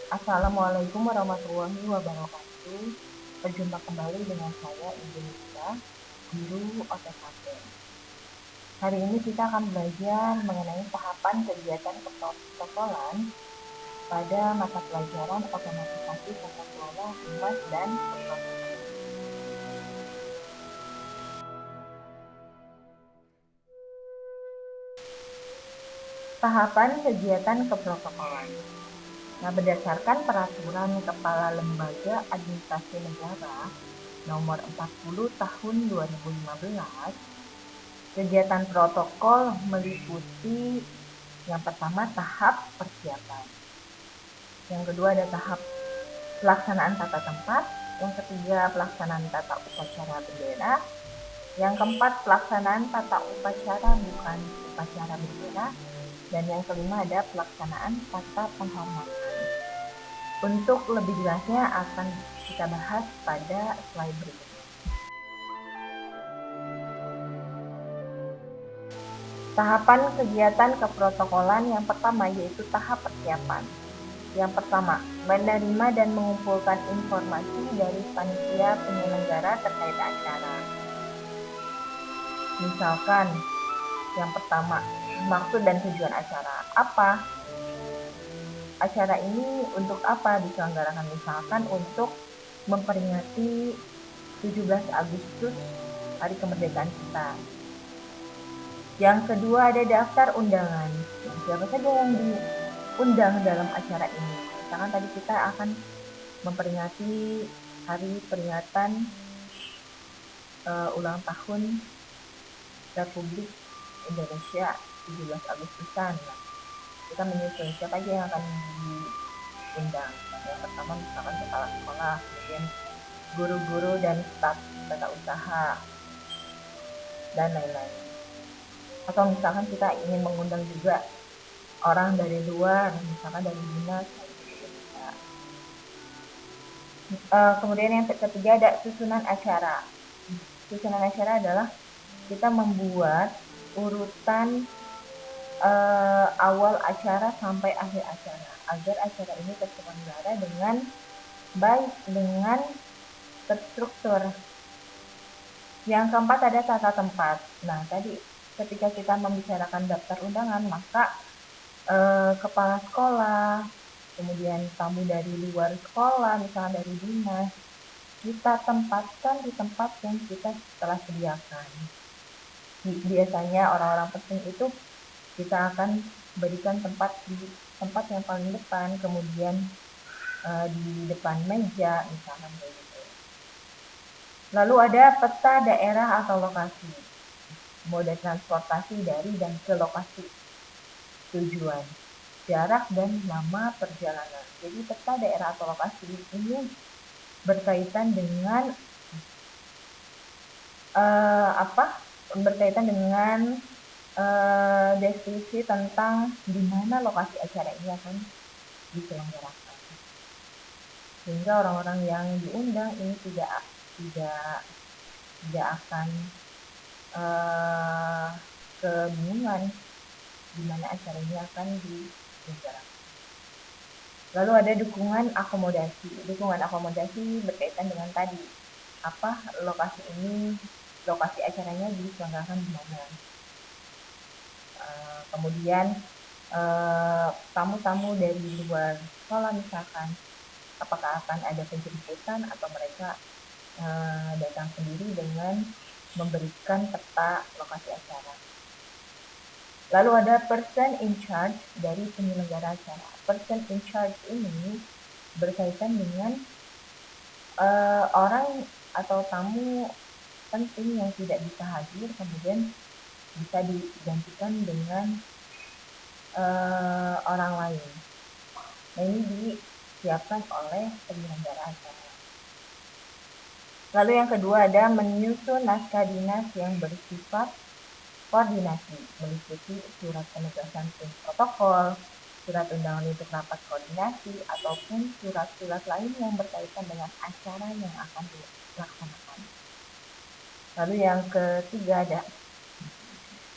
Assalamualaikum warahmatullahi wabarakatuh. Berjumpa kembali dengan saya Indonesia, guru OTKP. Hari ini kita akan belajar mengenai tahapan kegiatan keprotokolan pada mata pelajaran otomatisasi tata kelola humas dan keprotokolan. Tahapan kegiatan keprotokolan. Nah, berdasarkan peraturan Kepala Lembaga Administrasi Negara nomor 40 tahun 2015, kegiatan protokol meliputi yang pertama tahap persiapan, yang kedua ada tahap pelaksanaan tata tempat, yang ketiga pelaksanaan tata upacara bendera, yang keempat pelaksanaan tata upacara bukan upacara bendera, dan yang kelima ada pelaksanaan tata penghormatan. Untuk lebih jelasnya akan kita bahas pada slide berikutnya. Tahapan kegiatan keprotokolan yang pertama yaitu tahap persiapan. Yang pertama, menerima dan mengumpulkan informasi dari panitia penyelenggara terkait acara. Misalkan, yang pertama, maksud dan tujuan acara. Apa? Acara ini untuk apa diselenggarakan? Misalkan untuk memperingati 17 Agustus, Hari Kemerdekaan kita. Yang kedua ada daftar undangan. Siapa saja yang diundang dalam acara ini? Misalkan tadi kita akan memperingati hari peringatan ulang tahun Republik Indonesia 17 Agustusan. Nah, kita menyusun siapa aja yang akan diundang. Yang pertama misalkan kepala sekolah, kemudian guru-guru dan staf tata usaha, dan lain-lain. Atau misalkan kita ingin mengundang juga orang dari luar, misalkan dari dinas. Kemudian yang ketiga ada susunan acara. Susunan acara adalah kita membuat urutan awal acara sampai akhir acara agar acara ini terselenggara dengan baik, dengan terstruktur. Yang keempat ada tata tempat. Nah, tadi ketika kita membicarakan daftar undangan, maka kepala sekolah, kemudian tamu dari luar sekolah, misalnya dari dinas, kita tempatkan di tempat yang kita telah sediakan. Biasanya orang-orang penting itu kita akan berikan tempat di tempat yang paling depan, kemudian di depan meja, misalkan kayak gitu. Lalu ada peta daerah atau lokasi, moda transportasi dari dan ke lokasi tujuan, jarak dan nama perjalanan. Jadi peta daerah atau lokasi ini berkaitan dengan berkaitan dengan deskripsi tentang di mana lokasi acara ini akan diselenggarakan, sehingga orang-orang yang diundang ini tidak akan kebingungan di mana acara ini akan diselenggarakan. Lalu ada dukungan akomodasi. Dukungan akomodasi berkaitan dengan tadi, apa lokasi ini, lokasi acaranya diselenggarakan di mana. Kemudian tamu-tamu dari luar sekolah misalkan, apakah akan ada penjemputan atau mereka datang sendiri dengan memberikan peta lokasi acara. Lalu ada person in charge dari penyelenggara acara. Person in charge ini berkaitan dengan orang atau tamu penting yang tidak bisa hadir, kemudian bisa digantikan dengan orang lain. Nah, ini disiapkan oleh penyelenggara acara. Lalu yang kedua ada menyusun naskah dinas yang bersifat koordinasi, meliputi surat penugasan tim protokol, surat undangan untuk rapat koordinasi, ataupun surat-surat lain yang berkaitan dengan acara yang akan dilaksanakan. Lalu yang ketiga ada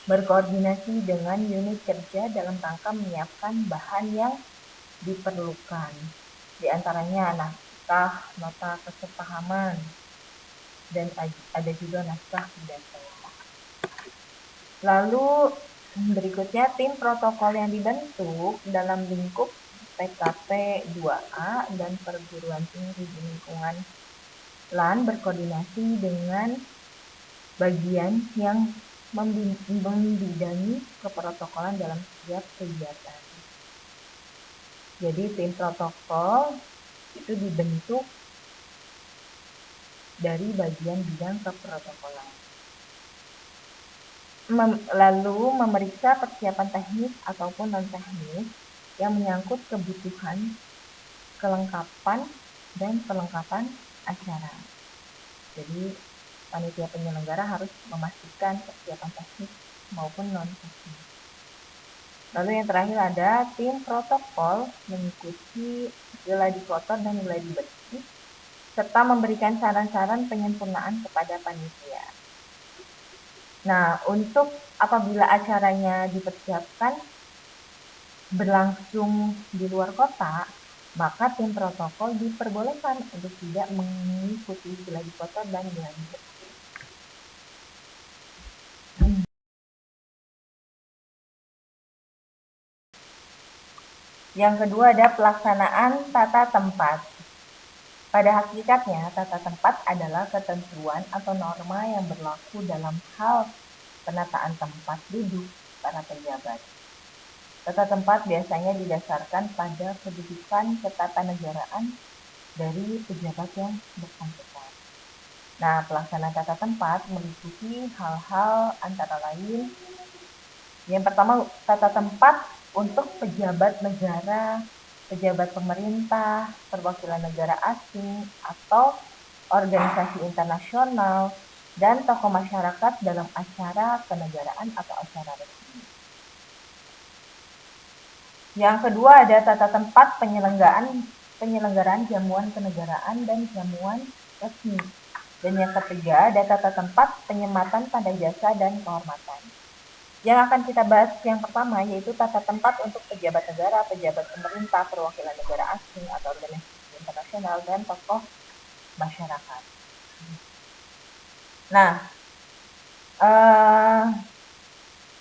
berkoordinasi dengan unit kerja dalam rangka menyiapkan bahan yang diperlukan. Di antaranya naskah nota kesepahaman dan ada juga naskah pidato. Lalu berikutnya tim protokol yang dibentuk dalam lingkup PKP 2A dan perguruan tinggi di lingkungan LAN berkoordinasi dengan bagian yang membidangi keprotokolan dalam setiap kegiatan. Jadi tim protokol itu dibentuk dari bagian bidang keprotokolan. Lalu memeriksa persiapan teknis ataupun non-teknis yang menyangkut kebutuhan, kelengkapan, dan perlengkapan acara. Jadi panitia penyelenggara harus memastikan persiapan teknis maupun non-teknis. Lalu yang terakhir ada tim protokol mengikuti geladi kotor dan geladi bersih serta memberikan saran-saran penyempurnaan kepada panitia. Nah, untuk apabila acaranya dipersiapkan berlangsung di luar kota, maka tim protokol diperbolehkan untuk tidak mengikuti geladi kotor dan geladi bersih. Yang kedua ada pelaksanaan tata tempat. Pada hakikatnya, tata tempat adalah ketentuan atau norma yang berlaku dalam hal penataan tempat duduk para pejabat. Tata tempat biasanya didasarkan pada kedudukan ketatanegaraan dari pejabat yang bersangkutan. Nah, pelaksanaan tata tempat meliputi hal-hal antara lain. Yang pertama, tata tempat untuk pejabat negara, pejabat pemerintah, perwakilan negara asing, atau organisasi internasional, dan tokoh masyarakat dalam acara kenegaraan atau acara resmi. Yang kedua ada tata tempat penyelenggaraan jamuan kenegaraan dan jamuan resmi. Dan yang ketiga ada tata tempat penyematan tanda jasa dan kehormatan. Yang akan kita bahas yang pertama yaitu tata tempat untuk pejabat negara, pejabat pemerintah, perwakilan negara asing atau organisasi internasional, dan tokoh masyarakat. Nah,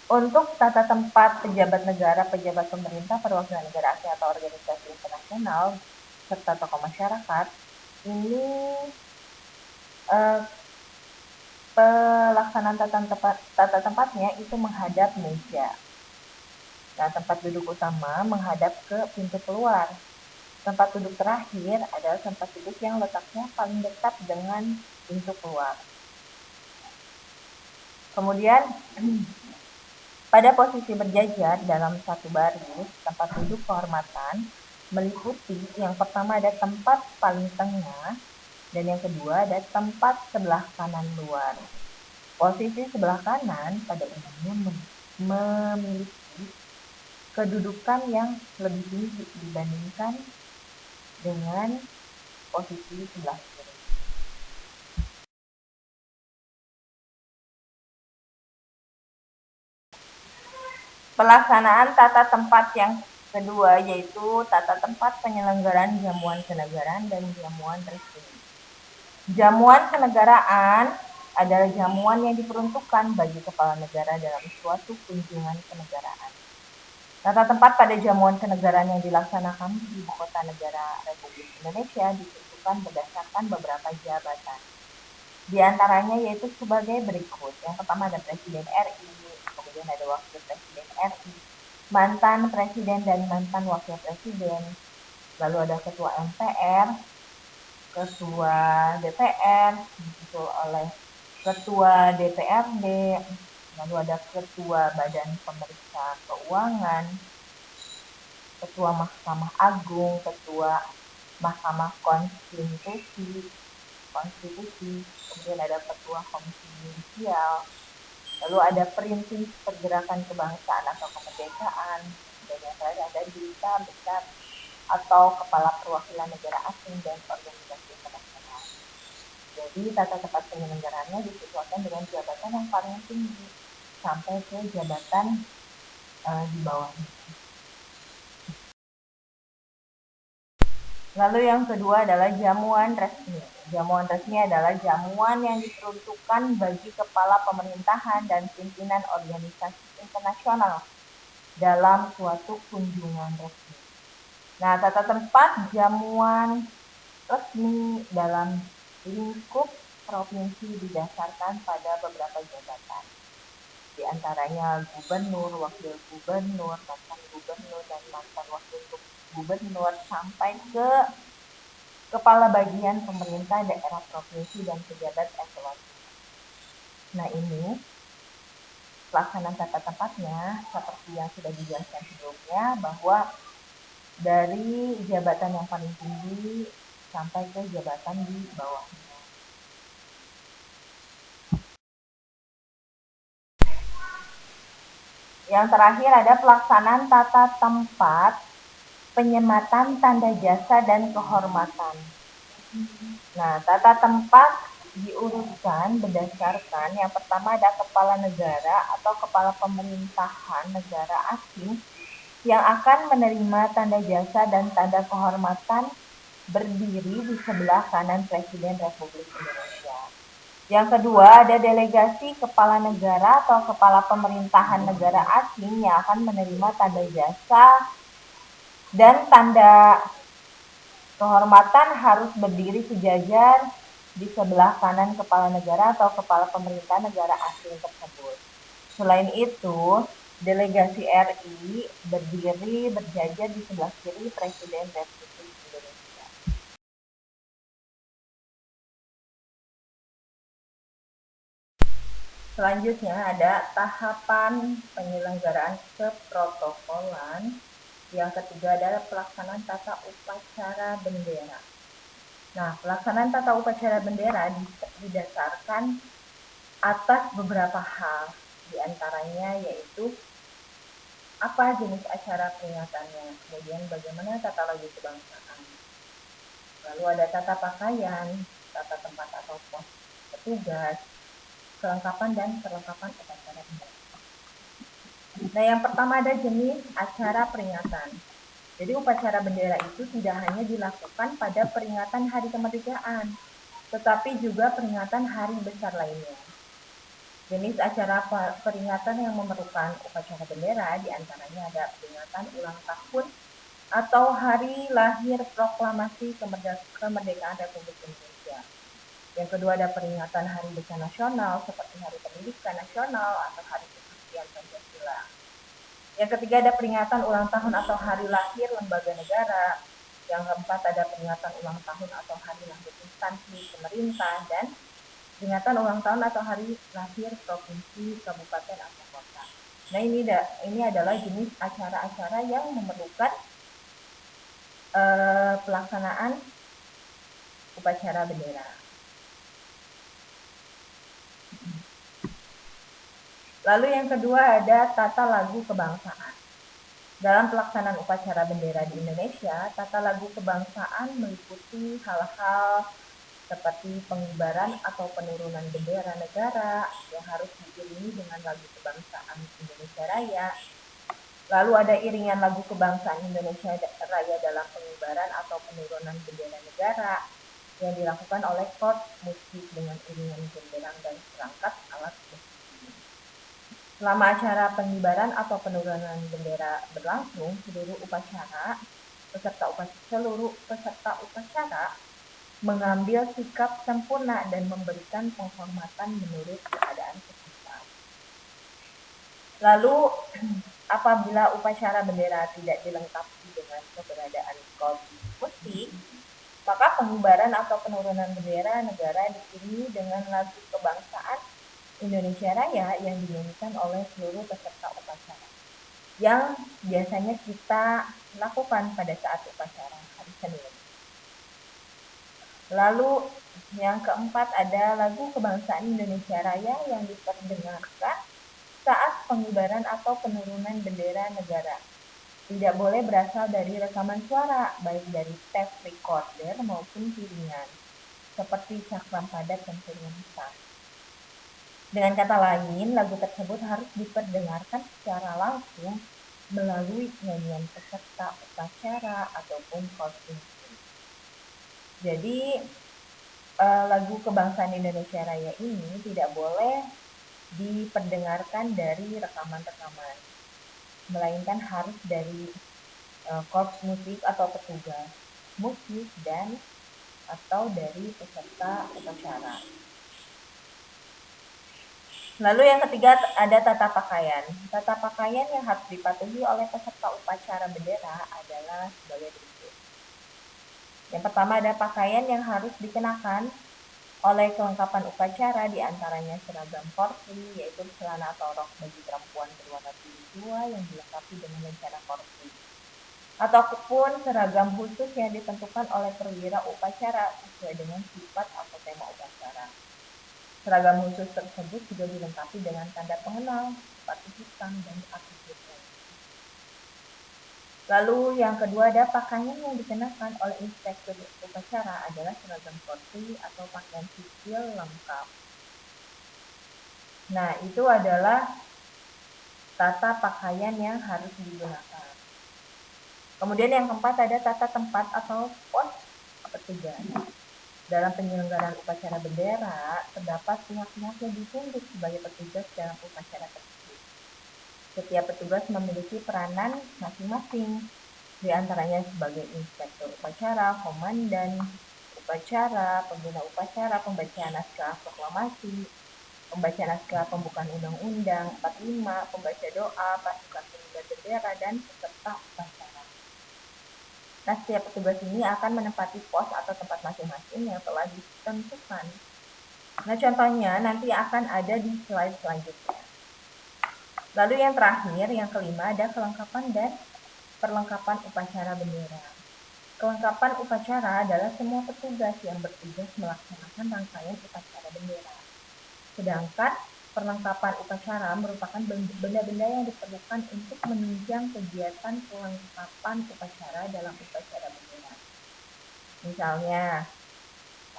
untuk tata tempat pejabat negara, pejabat pemerintah, perwakilan negara asing atau organisasi internasional, serta tokoh masyarakat, ini pelaksanaan tata tempatnya itu menghadap meja. Nah, tempat duduk utama menghadap ke pintu keluar. Tempat duduk terakhir adalah tempat duduk yang letaknya paling dekat dengan pintu keluar. Kemudian, pada posisi berjajar dalam satu baris, tempat duduk kehormatan meliputi yang pertama ada tempat paling tengah, dan yang kedua ada tempat sebelah kanan luar. Posisi sebelah kanan pada umumnya memiliki kedudukan yang lebih tinggi dibandingkan dengan posisi sebelah kiri. Pelaksanaan tata tempat yang kedua yaitu tata tempat penyelenggaraan jamuan kenegaraan dan jamuan resmi. Jamuan kenegaraan adalah jamuan yang diperuntukkan bagi kepala negara dalam suatu kunjungan kenegaraan. Tata tempat pada jamuan kenegaraan yang dilaksanakan di ibu kota negara Republik Indonesia ditentukan berdasarkan beberapa jabatan. Di antaranya yaitu sebagai berikut. Yang pertama ada Presiden RI, kemudian ada Wakil Presiden RI, mantan Presiden dan mantan Wakil Presiden, lalu ada Ketua MPR, Ketua DPR, disusul oleh Ketua DPRD, lalu ada Ketua Badan Pemeriksa Keuangan, Ketua Mahkamah Agung, Ketua Mahkamah Konstitusi, kemudian ada Ketua Komisi Yudisial, lalu ada Perintis Pergerakan Kebangsaan atau Kemerdekaan, dan yang terakhir ada Duta Besar atau Kepala Perwakilan Negara Asing dan organisasi internasional. Jadi tata tempat penyelenggaraannya disesuaikan dengan jabatan yang paling tinggi sampai ke jabatan di bawahnya. Lalu yang kedua adalah jamuan resmi. Jamuan resmi adalah jamuan yang diperuntukkan bagi kepala pemerintahan dan pimpinan organisasi internasional dalam suatu kunjungan resmi. Nah, tata tempat jamuan resmi dalam lingkup provinsi didasarkan pada beberapa jabatan. Di antaranya gubernur, wakil gubernur, mantan gubernur, dan mantan wakil gubernur, sampai ke kepala bagian pemerintah daerah provinsi dan pejabat eselon. Nah, ini pelaksanaan tata tempatnya seperti yang sudah dijelaskan sebelumnya, bahwa dari jabatan yang paling tinggi sampai ke jabatan di bawahnya. Yang terakhir ada pelaksanaan tata tempat penyematan tanda jasa dan kehormatan. Nah, tata tempat diurutkan berdasarkan yang pertama ada kepala negara atau kepala pemerintahan negara asing yang akan menerima tanda jasa dan tanda kehormatan berdiri di sebelah kanan Presiden Republik Indonesia. Yang kedua ada delegasi kepala negara atau kepala pemerintahan negara asing yang akan menerima tanda jasa dan tanda kehormatan harus berdiri sejajar di sebelah kanan kepala negara atau kepala pemerintah negara asing tersebut. Selain itu, delegasi RI berdiri berjajar di sebelah kiri Presiden Republik Indonesia. Selanjutnya ada tahapan penyelenggaraan keprotokolan. Yang ketiga adalah pelaksanaan tata upacara bendera. Nah, pelaksanaan tata upacara bendera didasarkan atas beberapa hal, diantaranya yaitu apa jenis acara peringatannya, kemudian bagaimana tata lagu kebangsaan, lalu ada tata pakaian, tata tempat atau pos petugas, kelengkapan dan perlengkapan upacara bendera. Nah, yang pertama ada jenis acara peringatan. Jadi upacara bendera itu tidak hanya dilakukan pada peringatan Hari Kemerdekaan, tetapi juga peringatan hari besar lainnya. Jenis acara peringatan yang memerlukan upacara bendera diantaranya ada peringatan ulang tahun atau hari lahir proklamasi kemerdekaan Republik Indonesia. Yang kedua ada peringatan hari besar nasional seperti Hari Pendidikan Nasional atau Hari Kesaktian Pancasila. Yang ketiga ada peringatan ulang tahun atau hari lahir lembaga negara. Yang keempat ada peringatan ulang tahun atau hari lahir instansi pemerintah, dan peringatan ulang tahun atau hari lahir provinsi, kabupaten, atau kota. Nah, ini adalah jenis acara-acara yang memerlukan pelaksanaan upacara bendera. Lalu yang kedua ada tata lagu kebangsaan. Dalam pelaksanaan upacara bendera di Indonesia, tata lagu kebangsaan meliputi hal-hal seperti pengibaran atau penurunan bendera negara yang harus diiringi dengan lagu kebangsaan Indonesia Raya. Lalu ada iringan lagu kebangsaan Indonesia Raya dalam pengibaran atau penurunan bendera negara yang dilakukan oleh korps musik dengan iringan genderang dan perangkat alat musik. Selama acara pengibaran atau penurunan bendera berlangsung, seluruh peserta upacara mengambil sikap sempurna dan memberikan penghormatan menurut keadaan sekitar. Lalu, apabila upacara bendera tidak dilengkapi dengan keberadaan korps musik, maka pengibaran atau penurunan bendera negara diiringi dengan lagu kebangsaan Indonesia Raya yang dinyanyikan oleh seluruh peserta upacara, yang biasanya kita lakukan pada saat upacara hari Senin. Lalu yang keempat ada lagu kebangsaan Indonesia Raya yang diperdengarkan saat pengibaran atau penurunan bendera negara. Tidak boleh berasal dari rekaman suara, baik dari tape recorder maupun piringan, seperti cakram padat dan piringan besar. Dengan kata lain, lagu tersebut harus diperdengarkan secara langsung melalui nyanyian peserta upacara ataupun korps musik. Jadi lagu Kebangsaan Indonesia Raya ini tidak boleh diperdengarkan dari rekaman-rekaman, melainkan harus dari korps musik atau petugas musik dan atau dari peserta upacara. Lalu yang ketiga ada tata pakaian. Tata pakaian yang harus dipatuhi oleh peserta upacara bendera adalah sebagai berikut. Yang pertama ada pakaian yang harus dikenakan oleh kelengkapan upacara, diantaranya seragam korpri, yaitu celana atau rok bagi perempuan berwarna biru tua yang dilengkapi dengan lencana korpri, ataupun seragam khusus yang ditentukan oleh perwira upacara sesuai dengan sifat atau tema upacara. Seragam khusus tersebut juga dilengkapi dengan tanda pengenal, sepatu hitam, dan atribut. Lalu yang kedua ada pakaian yang dikenakan oleh inspektur upacara adalah seragam korpri atau pakaian sipil lengkap. Nah, itu adalah tata pakaian yang harus digunakan. Kemudian yang keempat ada tata tempat atau pos petugas. Dalam penyelenggaraan upacara bendera, terdapat pihak-pihak yang ditunjuk sebagai petugas dalam upacara tersebut. Setiap petugas memiliki peranan masing-masing, di antaranya sebagai inspektur upacara, komandan upacara, pembina upacara, pembaca naskah proklamasi, pembaca naskah pembukaan undang-undang 45, pembaca doa, pasukan pengibar bendera, dan peserta upacara. Nah, setiap petugas ini akan menempati pos atau tempat masing-masing yang telah ditentukan. Nah, contohnya nanti akan ada di slide selanjutnya. Lalu yang terakhir, yang kelima, ada kelengkapan dan perlengkapan upacara bendera. Kelengkapan upacara adalah semua petugas yang bertugas melaksanakan rangkaian upacara bendera. Sedangkan perlengkapan upacara merupakan benda-benda yang diperlukan untuk menunjang kegiatan kelengkapan upacara dalam upacara bendera. Misalnya,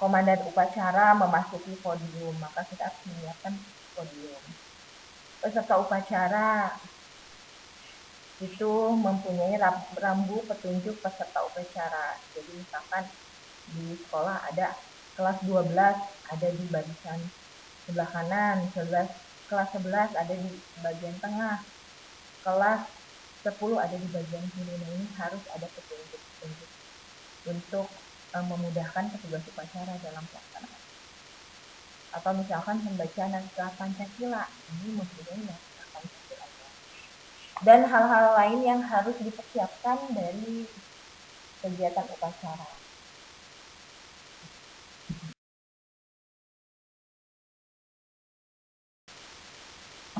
komandan upacara memasuki podium, maka kita harus menyiapkan podium. Peserta upacara itu mempunyai rambu petunjuk peserta upacara. Jadi misalkan di sekolah ada kelas 12 ada di barisan sebelah kanan, kelas 11 ada di bagian tengah, kelas 10 ada di bagian kiri. Nah, ini harus ada petunjuk-petunjuk untuk memudahkan petugas upacara dalam pelaksanaan. Atau misalkan membaca naskah Pancasila, ini mempunyai naskah Pancasila. Dan hal-hal lain yang harus dipersiapkan dari kegiatan upacara.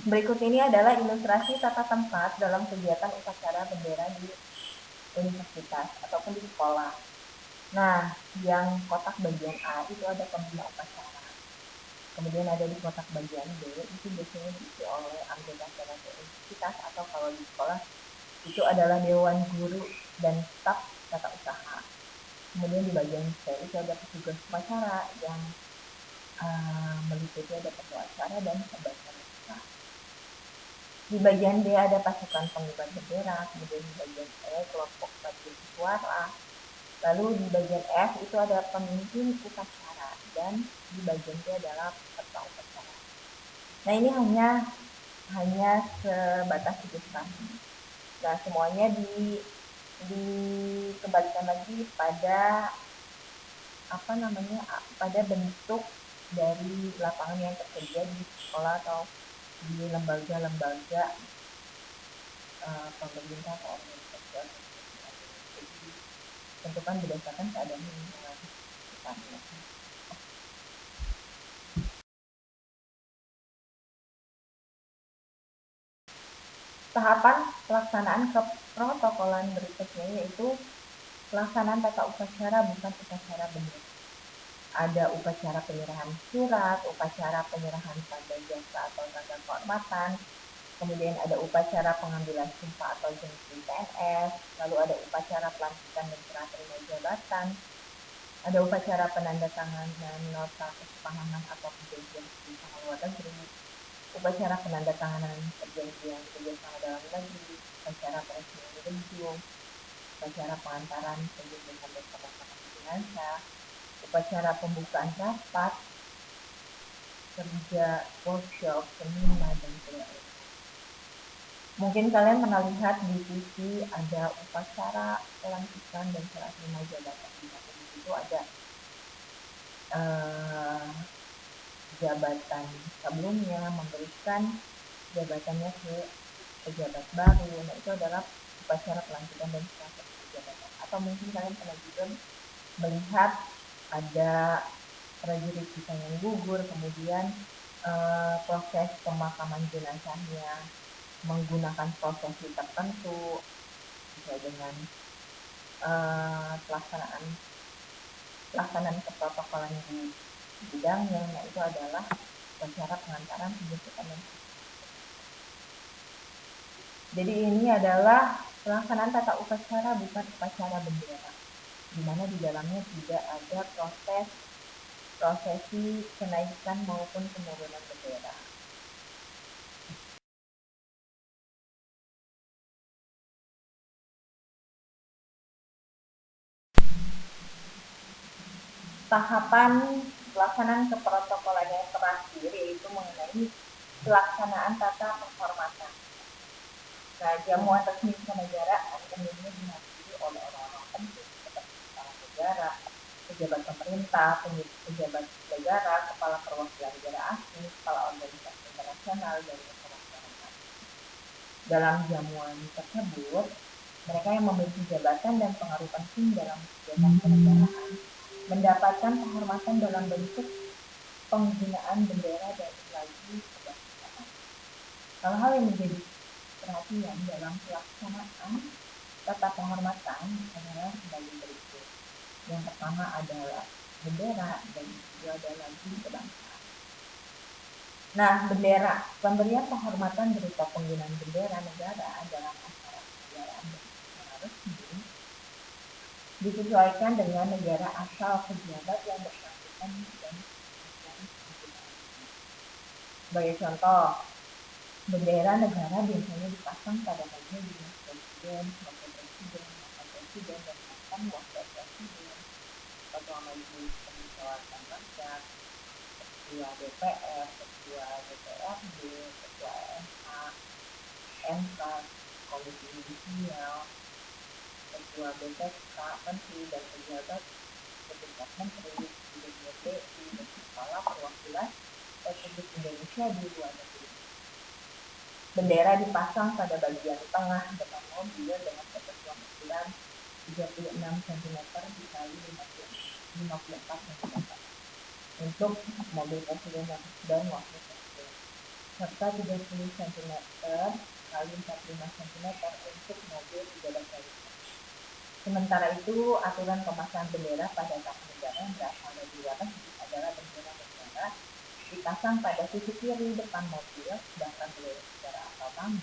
Berikut ini adalah ilustrasi tata tempat dalam kegiatan upacara bendera di universitas ataupun di sekolah. Nah, yang kotak bagian A itu ada pembina upacara. Kemudian ada di kotak bagian B itu biasanya diisi oleh anggota universitas, atau kalau di sekolah itu adalah dewan guru dan staf tata usaha. Kemudian di bagian C itu ada petugas upacara yang meliputi ada ketua acara dan pembaca naskah. Di bagian D ada pasukan pengibar bendera, kemudian di bagian E kelompok paduan suara. Lalu di bagian F itu ada pemimpin upacara dan di bagian D adalah peserta upacara. Nah, ini hanya sebatas ilustrasi. Nah, semuanya dikembalikan lagi pada pada bentuk dari lapangan yang tersedia di sekolah atau di lembaga-lembaga pemerintah atau organisasi. Jadi tentukan berdasarkan keadaan lingkungan sekitarnya. Tahapan pelaksanaan keprotokolan berikutnya yaitu pelaksanaan tata upacara bukan upacara bendera. Ada upacara penyerahan surat, upacara penyerahan tanda jasa atau tanda kehormatan, kemudian ada upacara pengambilan sumpah atau jabatan PNS, lalu ada upacara pelantikan dan serah terima jabatan, ada upacara penandatanganan nota kesepahaman atau perjanjian kerjasama luar negeri, upacara penandatanganan perjanjian kerjasama dalam negeri, upacara peresmian gedung, upacara pengantaran perjanjian kerjasama jenazah, upacara pembukaan rapat, kerja, workshop, seminar, dan sebagainya. Mungkin kalian pernah lihat di TV ada upacara pelantikan dan serah terima jabatan. Di situ ada jabatan sebelumnya memberikan jabatannya ke pejabat baru. Nah, itu adalah upacara pelantikan dan serah terima jabatan. Atau mungkin kalian pernah juga melihat ada prajurit kita yang gugur, kemudian proses pemakaman jenazahnya menggunakan prosesi tertentu sesuai dengan pelaksanaan keprotokolan di bidangnya. Nah, itu adalah upacara pengantaran penjemputan. Jadi ini adalah pelaksanaan tata upacara, bukan upacara bendera, di mana di dalamnya tidak ada prosesi kenaikan maupun penurunan bendera. Tahapan pelaksanaan keprotokolan yang terakhir yaitu mengenai pelaksanaan tata penghormatan. Nah, jamuan resmi kenegaraan umumnya dihadiri oleh orang-orang penting seperti kepala negara, pejabat pemerintah, pejabat negara, kepala perwakilan negara asing, kepala organisasi internasional, dan masyarakat. Dalam jamuan tersebut, mereka yang memiliki jabatan dan pengaruh penting dalam kegiatan kenegaraan mendapatkan penghormatan dalam bentuk penggunaan bendera dan lagi kebangsaan. Hal-hal yang menjadi perhatian dalam pelaksanaan tata penghormatan adalah sebagai berikut. Yang pertama adalah bendera dan kedua adalah lagi kebangsaan. Nah, bendera, pemberian penghormatan berupa penggunaan bendera negara dalam acara kenegaraan dan acara resmi disesuaikan dengan negara asal pejabat yang bersangkutan dan sebagai contoh, bendera negara biasanya dipasang pada meja dinas presiden, wakil presiden, dan mantan wakil presiden, ketua majelis permusyawaratan rakyat, ketua DPR, ketua DPRD, ketua MK, komisi yudisial, ketua BPK, menteri, dan pejabat setingkat menteri, DPRD, dan kepala perwakilan Republik Indonesia di luar negeri. Bendera dipasang pada bagian tengah depan mobil dengan ketebalan ukuran 36 cm dikali 54 cm untuk mobil presiden dan wakil presiden, serta 30 cm kali 45 cm untuk mobil pejabat lainnya. Sementara itu, aturan pemasangan bendera pada tas negara yang berasal dari luar negeri adalah bendera negara dipasang pada sisi kiri depan mobil, sedangkan bendera negara asal tamu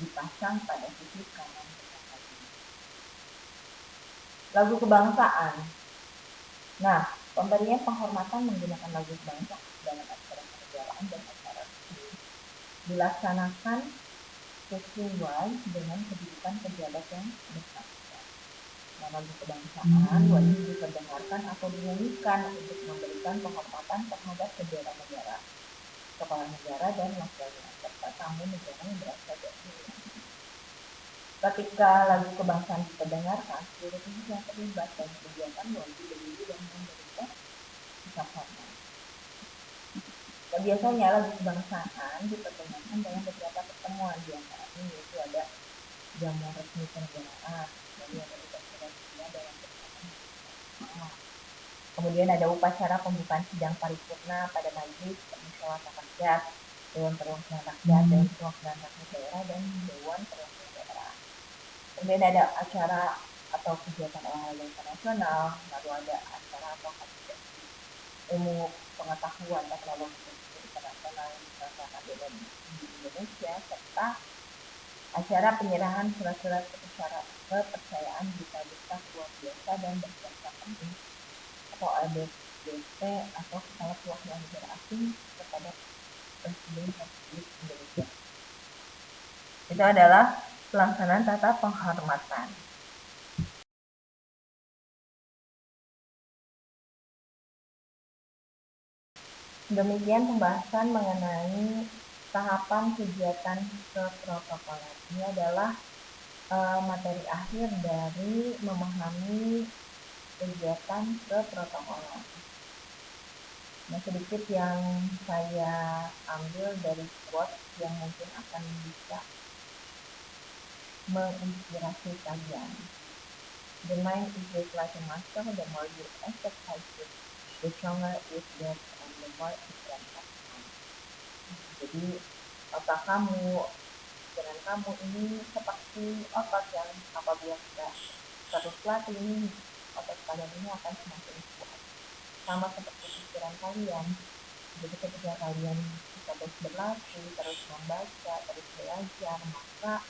dipasang pada sisi kanan depan mobil. Lagu kebangsaan. Nah, pemberian penghormatan menggunakan lagu kebangsaan dalam acara kenegaraan dan acara resmi dilaksanakan sesuai dengan kedudukan pejabat yang bersangkutan. Nah, lagu kebangsaan wajib diperdengarkan atau dinyanyikan untuk memberikan penghormatan terhadap bendera negara, kepala negara, dan wakilnya, serta tamu negara yang berasal dari luar. Ketika lagu kebangsaan diperdengarkan, seluruh pihak yang terlibat dan kegiatan wajib berdiri dan memberikan sikap hormat. Dan biasanya lagu kebangsaan diperdengarkan dalam beberapa pertemuan, di antaranya yaitu ada jamuan resmi kenegaraan, lalu ada upacara kedua dalam pertemuan. Kemudian ada upacara pembukaan sidang paripurna pada majelis permusyawaratan rakyat, dewan perwakilan rakyat, dewan perwakilan rakyat daerah, dan dewan perwakilan daerah. Kemudian ada acara atau kegiatan olahraga internasional, lalu ada acara atau konferensi ilmu pengetahuan teknologi internasional yang dilaksanakan di Indonesia, serta acara penyerahan surat-surat kepercayaan berita-berita luar biasa dan berita penting atau ADBP atau kepala perwakilan negara asing kepada Presiden Republik Indonesia. Itu adalah pelaksanaan tata penghormatan. Demikian pembahasan mengenai tahapan kegiatan keprotokolan. Ini adalah materi akhir dari memahami kegiatan keprotokolan. Nah, sedikit yang saya ambil dari quote yang mungkin akan bisa menginspirasi kalian. The mind is just like a muscle, the more you exercise it, the stronger it gets and the more it can expand. Jadi otak kamu, pikiran kamu ini seperti otot yang apabila kita terus latih ini, otot kalian ini akan semakin kuat. Sama seperti pikiran kalian. Jadi ketika kalian terus berlatih, terus membaca, terus belajar, maka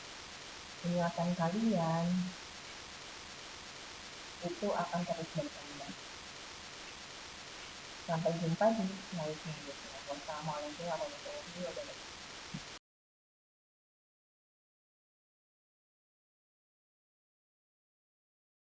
ingatan kalian itu akan terus berkembang. Sampai jumpa di slide selanjutnya. Wassalamualaikum warahmatullahi wabarakatuh.